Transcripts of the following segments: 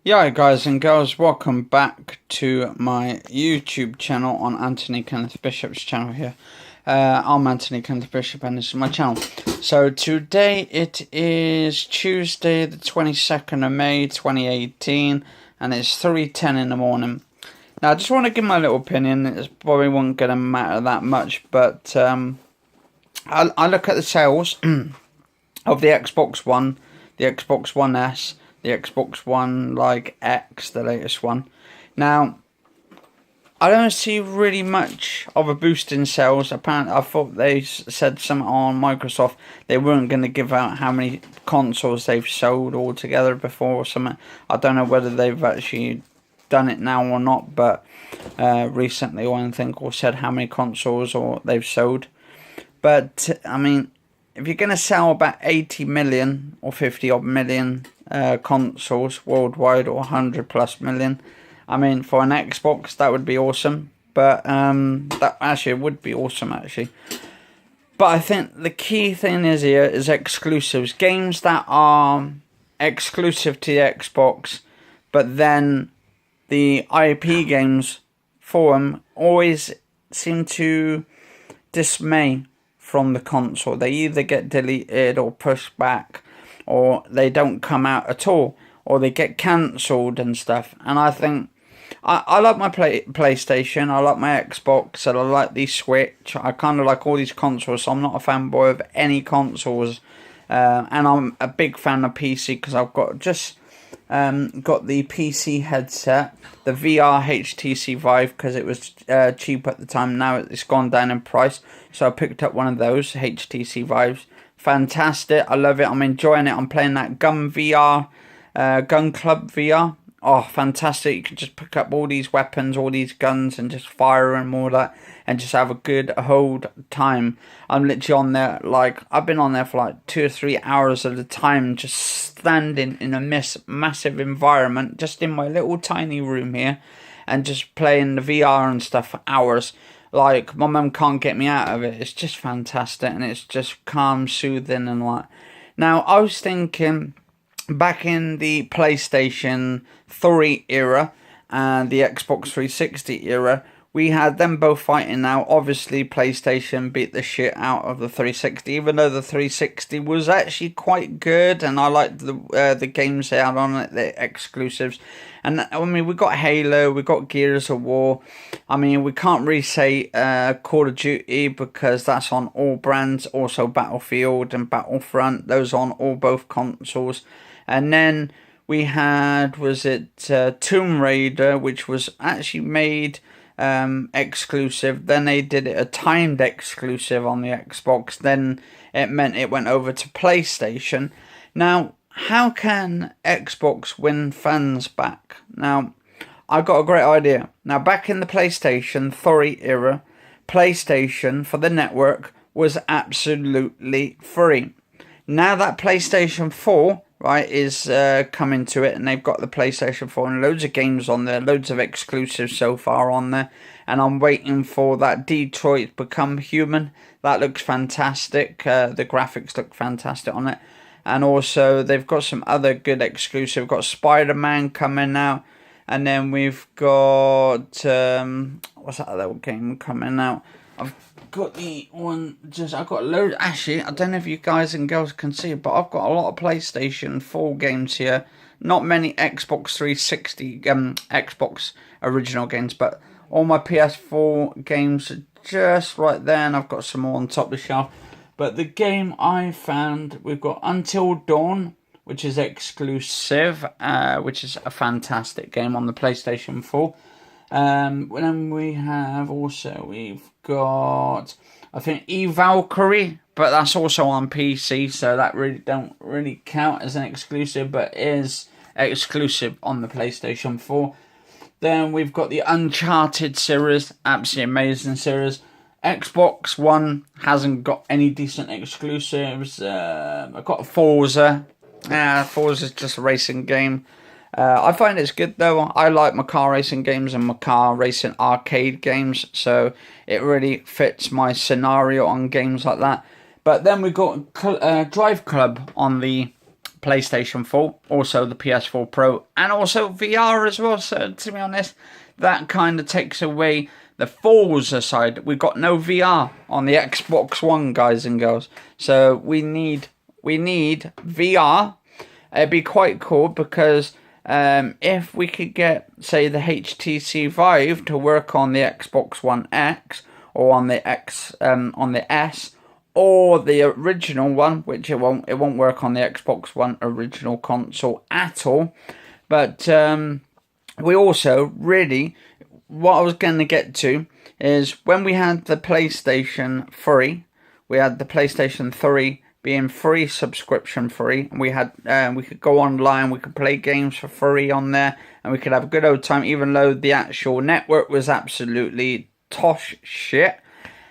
Yeah, guys and girls, welcome back to my YouTube channel on Anthony Kenneth Bishop's channel here. I'm Anthony Kenneth Bishop and this is my channel. So today it is Tuesday the 22nd of May 2018 and it's 3:10 in the morning. Now I just want to give my little opinion. It's probably won't going to matter that much, but I look at the sales of the Xbox One, the Xbox One S, the Xbox One like X, the latest one. Now, I don't see really much of a boost in sales. Apparently, I thought they said something on Microsoft. They weren't going to give out how many consoles they've sold altogether before or something. I don't know whether they've actually done it now or not, but recently or anything, or said how many consoles or they've sold. But, I mean, if you're going to sell about 80 million or 50 odd million consoles worldwide, or 100 plus million, I mean, for an Xbox that would be awesome. But that actually would be awesome actually. But I think the key thing is here is exclusives, games that are exclusive to the Xbox, but then the IP games for them always seem to dismay from the console. They either get deleted or pushed back, or they don't come out at all, or they get cancelled and stuff. And I think I like my PlayStation, I like my Xbox, and I like the Switch. I kind of like all these consoles, so I'm not a fanboy of any consoles. And I'm a big fan of PC because I've got got the PC headset, the VR HTC Vive, because it was cheap at the time. Now it's gone down in price, so I picked up one of those HTC Vives. Fantastic, I love it, I'm enjoying it. I'm playing that Gun VR, Gun Club VR. Oh, fantastic. You can just pick up all these weapons, all these guns, and just fire and all that, and just have a good old time. I'm literally on there, like, I've been on there for like 2 or 3 hours at a time, just standing in a massive environment, just in my little tiny room here, and just playing the VR and stuff for hours. Like, my mum can't get me out of it. It's just fantastic, and it's just calm, soothing, and like. Now, I was thinking, back in the PlayStation 3 era and the Xbox 360 era, we had them both fighting. Now, obviously, PlayStation beat the shit out of the 360, even though the 360 was actually quite good, and I liked the games they had on it, the exclusives. And I mean, we got Halo, we got Gears of War. I mean, we can't really say Call of Duty because that's on all brands. Also, Battlefield and Battlefront, those on both consoles. And then we had, was it Tomb Raider, which was actually made exclusive. Then they did it a timed exclusive on the Xbox. Then it meant it went over to PlayStation. Now, how can Xbox win fans back? Now, I got a great idea. Now, back in the PlayStation 3 era, PlayStation for the network was absolutely free. Now that PlayStation 4, right, is coming to it, and they've got the PlayStation 4 and loads of games on there, loads of exclusives so far on there, and I'm waiting for that Detroit Become Human. That looks fantastic. The graphics look fantastic on it, and also they've got some other good exclusive. We've got Spider-Man coming out, and then we've got what's that other game coming out? I've got the one, I've got loads. Actually, I don't know if you guys and girls can see it, but I've got a lot of PlayStation 4 games here. Not many Xbox 360, Xbox original games, but all my PS4 games are just right there, and I've got some more on top of the shelf. But the game I found, we've got Until Dawn, which is exclusive, which is a fantastic game on the PlayStation 4. Then we've got, I think, Valkyrie, but that's also on PC, so that really don't really count as an exclusive, but is exclusive on the PlayStation 4. Then we've got the Uncharted series, absolutely amazing series. Xbox One hasn't got any decent exclusives. I've got Forza. Forza's just a racing game. I find it's good though. I like my car racing games and my car racing arcade games, so it really fits my scenario on games like that. But then we've got Drive Club on the PlayStation 4, also the PS4 Pro, and also VR as well. So to be honest, that kind of takes away the Forza side. We've got no VR on the Xbox One, guys and girls. So we need VR. It'd be quite cool because if we could get, say, the HTC Vive to work on the Xbox One X or on the on the S, or the original one, which it won't work on the Xbox One original console at all. But we also really, what I was going to get to is when we had the PlayStation 3, we had the PlayStation 3 being free, subscription free, and we had we could go online, we could play games for free on there, and we could have a good old time, even though the actual network was absolutely tosh shit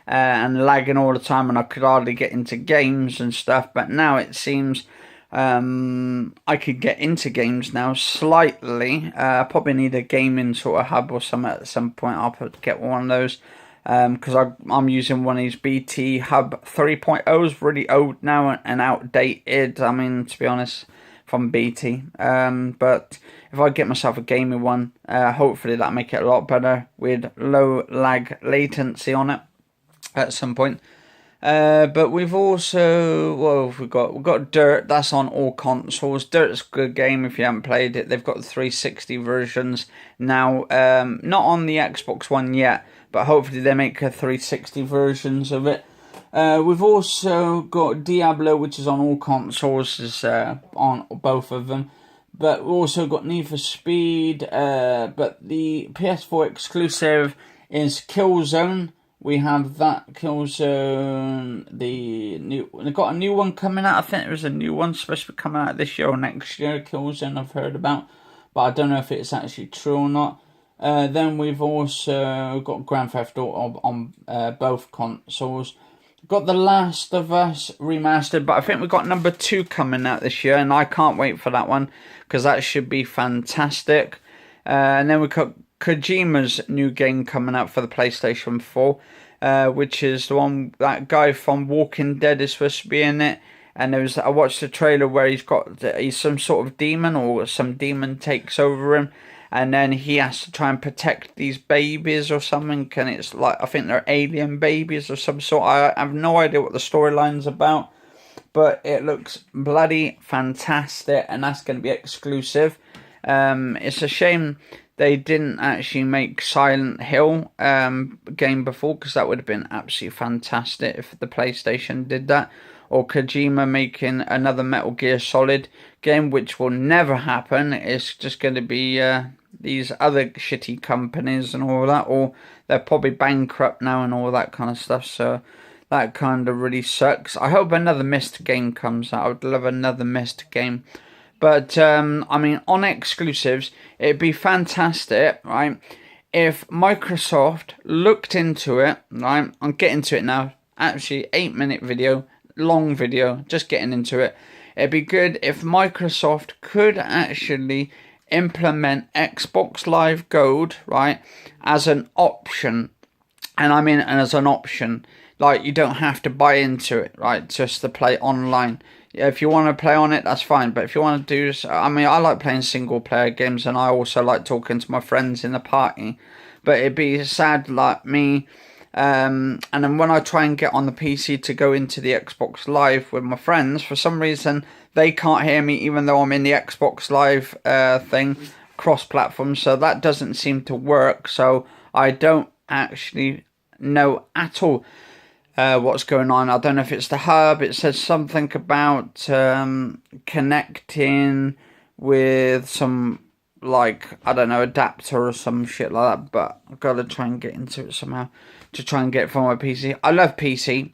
and lagging all the time, and I could hardly get into games and stuff. But now it seems I could get into games now slightly. I probably need a gaming sort of hub or something at some point. I'll get one of those because I'm using one of these BT Hub 3.0s, really old now and outdated. I mean, to be honest, from BT. But if I get myself a gaming one, hopefully that'll make it a lot better with low lag latency on it at some point. But we've also, we've got Dirt. That's on all consoles. Dirt's a good game if you haven't played it. They've got the 360 versions now. Not on the Xbox One yet, but hopefully they make a 360 versions of it. We've also got Diablo, which is on all consoles, is on both of them. But we've also got Need for Speed. But the PS4 exclusive is Killzone. We have that Killzone. They've got a new one coming out. I think there was a new one supposed to be coming out this year or next year. Killzone I've heard about, but I don't know if it's actually true or not. Then we've also got Grand Theft Auto on both consoles. We've got The Last of Us remastered, but I think we've got number 2 coming out this year, and I can't wait for that one because that should be fantastic. And then we've got Kojima's new game coming out for the PlayStation 4, which is the one, that guy from Walking Dead is supposed to be in it. And I watched the trailer where he's some sort of demon, or some demon takes over him, and then he has to try and protect these babies or something. And it's like, I think they're alien babies or some sort. I have no idea what the storyline's about, but it looks bloody fantastic, and that's going to be exclusive. It's a shame they didn't actually make Silent Hill game before, because that would have been absolutely fantastic if the PlayStation did that. Or Kojima making another Metal Gear Solid game, which will never happen. It's just going to be these other shitty companies and all that, or they're probably bankrupt now and all that kind of stuff. So that kind of really sucks. I hope another Myst game comes out. I would love another Myst game. But, I mean, on exclusives, it'd be fantastic, right, if Microsoft looked into it, right, I'm getting to it now, actually, 8-minute video, long video, just getting into it. It'd be good if Microsoft could actually implement Xbox Live Gold, right, as an option. And I mean, as an option, like, you don't have to buy into it, right, just to play online. If you want to play on it, that's fine. But if you want to do this, I mean, I like playing single player games, and I also like talking to my friends in the party. But it'd be sad, like me, and then when I try and get on the PC to go into the Xbox Live with my friends, for some reason they can't hear me, even though I'm in the Xbox Live thing, cross-platform. So that doesn't seem to work. So I don't actually know at all what's going on. I don't know if it's the hub. It says something about connecting with some, like, I don't know, adapter or some shit like that, but I've got to try and get into it somehow to try and get it from my PC. I love PC.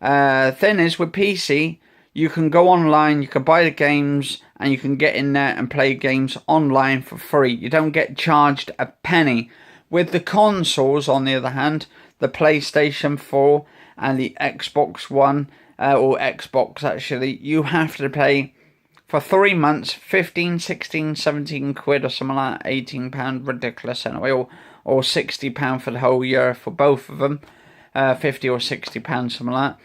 Thing is, with PC, you can go online, you can buy the games, and you can get in there and play games online for free. You don't get charged a penny. With the consoles, on the other hand, the PlayStation 4 and the Xbox One, or Xbox actually, you have to pay for 3 months, 15, 16, 17 quid or something like that, £18, ridiculous anyway, or £60 for the whole year for both of them, 50 or £60, something like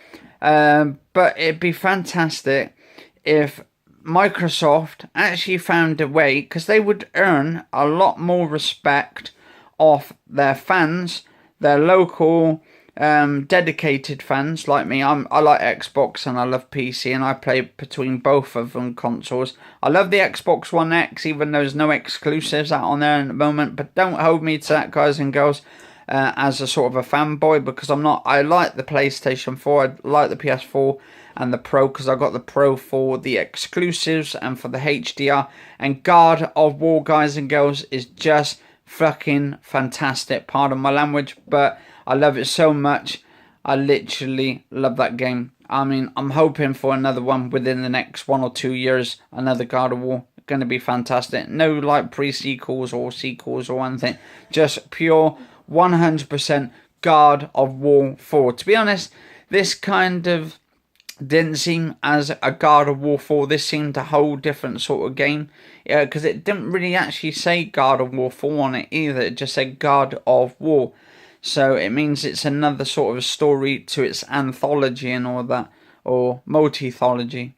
that. But it'd be fantastic if Microsoft actually found a way, because they would earn a lot more respect off their fans, their local dedicated fans like me. I like Xbox and I love PC, and I play between both of them consoles. I love the Xbox One X, even though there's no exclusives out on there at the moment, but don't hold me to that, guys and girls, as a sort of a fanboy, because I'm not. I like the PlayStation 4, I like the PS4 and the Pro, because I got the Pro for the exclusives and for the HDR. And God of War, guys and girls, is just fucking fantastic. Pardon my language, but I love it so much. I literally love that game. I mean, I'm hoping for another one within the next 1 or 2 years. Another God of War. Going to be fantastic. No like pre-sequels or sequels or anything. Just pure 100% God of War 4. To be honest, this kind of didn't seem as a God of War 4. This seemed a whole different sort of game. Yeah, because it didn't really actually say God of War 4 on it either. It just said God of War. So it means it's another sort of story to its anthology and all that. Or multi-thology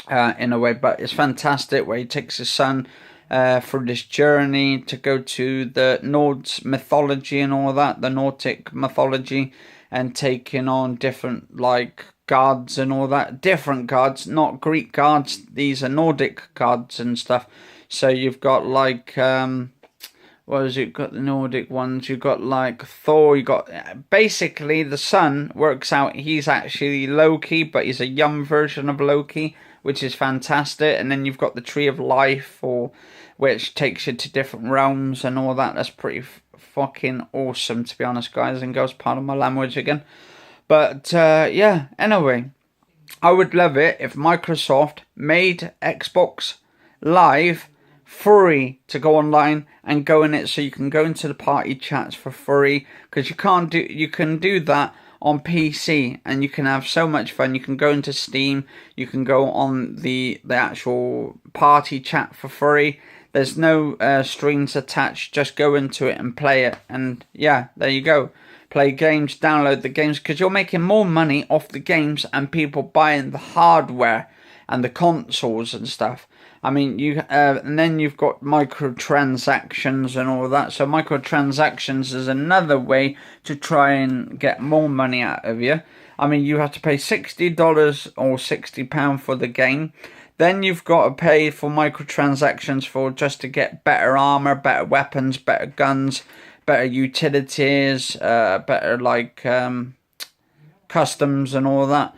in a way. But it's fantastic, where he takes his son through this journey to go to the Nords mythology and all that. The Nordic mythology. And taking on different like gods and all that. Different gods, not Greek gods. These are Nordic gods and stuff. So you've got like what is it? Got the Nordic ones. You've got like Thor. You got basically the son works out. He's actually Loki, but he's a young version of Loki, which is fantastic. And then you've got the Tree of Life, or which takes you to different realms and all that. That's pretty fucking awesome, to be honest, guys and girls. Pardon my language again. But yeah, anyway, I would love it if Microsoft made Xbox Live free to go online and go in it, so you can go into the party chats for free, because you can do that on PC and you can have so much fun. You can go into Steam, you can go on the actual party chat for free. There's no strings attached, just go into it and play it, and yeah, there you go. Play games, download the games, because you're making more money off the games and people buying the hardware and the consoles and stuff. I mean, and then you've got microtransactions and all that. So microtransactions is another way to try and get more money out of you. I mean, you have to pay $60 or £60 for the game. Then you've got to pay for microtransactions for just to get better armor, better weapons, better guns, better utilities, better like customs and all that.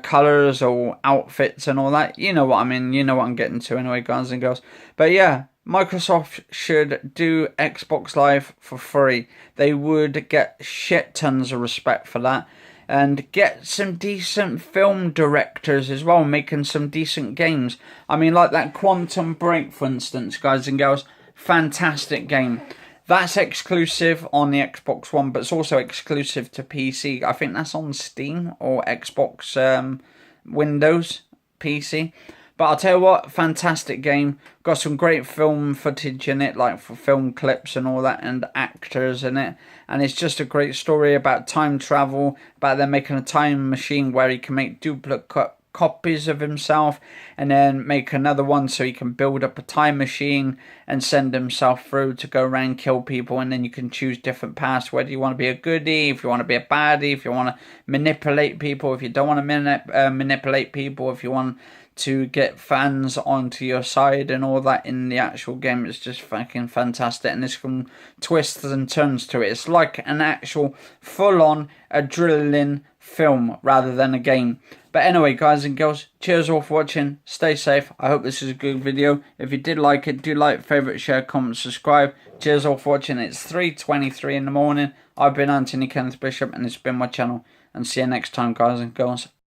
Colours or outfits and all that. You know what I mean. You know what I'm getting to anyway, guys and girls. But yeah, Microsoft should do Xbox Live for free. They would get shit tons of respect for that. And get some decent film directors as well, making some decent games. I mean, like that Quantum Break, for instance, guys and girls. Fantastic game. That's exclusive on the Xbox One, but it's also exclusive to PC. I think that's on Steam or Xbox Windows PC. But I'll tell you what, fantastic game. Got some great film footage in it, like for film clips and all that, and actors in it. And it's just a great story about time travel, about them making a time machine where he can make duplicate copies of himself and then make another one so he can build up a time machine and send himself through to go around and kill people. And then you can choose different paths, whether you want to be a goodie, if you want to be a baddie, if you want to manipulate people, if you don't want to manipulate people, if you want to get fans onto your side and all that in the actual game. It's just fucking fantastic, and there's some twists and turns to it. It's like an actual full-on adrenaline film rather than a game. But anyway, guys and girls, cheers all for watching. Stay safe. I hope this is a good video. If you did like it, do like, favourite, share, comment, subscribe. Cheers all for watching. It's 3:23 in the morning. I've been Anthony Kenneth Bishop, and it's been my channel. And see you next time, guys and girls.